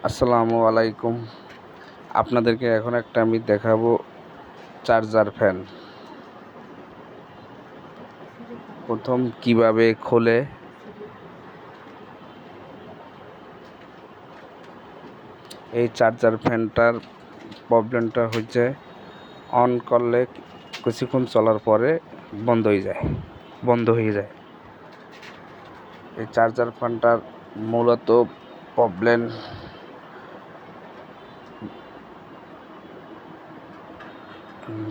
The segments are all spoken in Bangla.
আসসালামু আলাইকুম। আপনাদেরকে এখন একটা আমি দেখাবো চার্জার ফ্যান। প্রথম কিভাবে খোলে, এই চার্জার ফ্যানটার প্রবলেমটা হচ্ছে অন করলে কিছুক্ষণ চলার পরে বন্ধ হয়ে যায়। এই চার্জার ফ্যানটার মূলত প্রবলেম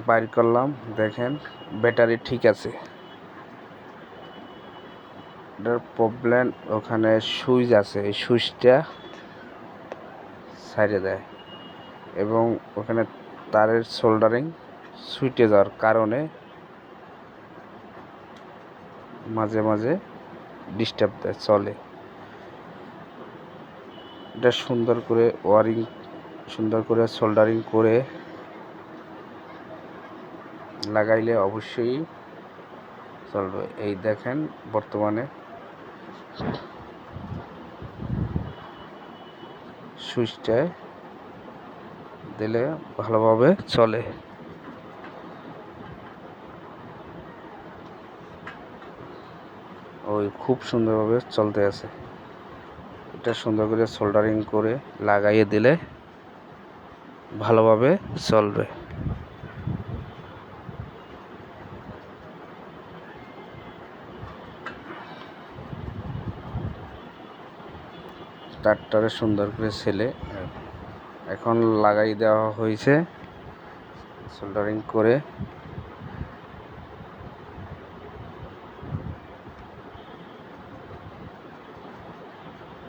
বাইর করলাম, দেখেন ব্যাটারি ঠিক আছে। এটার প্রবলেম ওখানে সুইচ আছে, এই সুইচটা সাইডে দেয় এবং ওখানে তারের সোল্ডারিং ছুটে যাওয়ার কারণে মাঝে মাঝে ডিস্টার্ব দেয়, চলে। এটা সুন্দর করে সোল্ডারিং করে লাগাইলে অবশ্যই চলবে। এই দেখেন বর্তমানে সুইচটায় দিলে ভালোভাবে চলে। খুব সুন্দরভাবে চলতে আছে। এটা সুন্দর করে সোল্ডারিং করে লাগাইয়ে দিলে ভালোভাবে চলবে। তারটারে সুন্দর করে ছেলে এখন লাগাই দেওয়া হয়েছে সোল্ডারিং করে।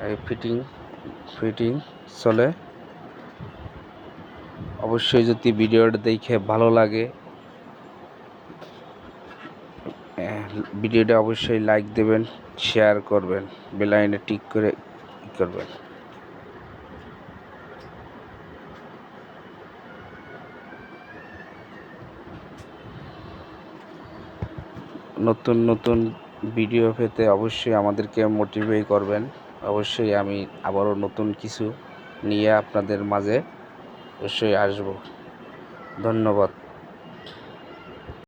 এই ফিটিং চলে। অবশ্যই যদি ভিডিওটা দেখে ভালো লাগে, ভিডিওটা অবশ্যই লাইক দেবেন, শেয়ার করবেন, বেল আইকনে টিক করে করবেন। নতুন নতুন ভিডিও পেতে অবশ্যই আমাদেরকে মোটিভেট করবেন। অবশ্যই আমি আবারও নতুন কিছু নিয়ে আপনাদের মাঝে অবশ্যই আসব। ধন্যবাদ।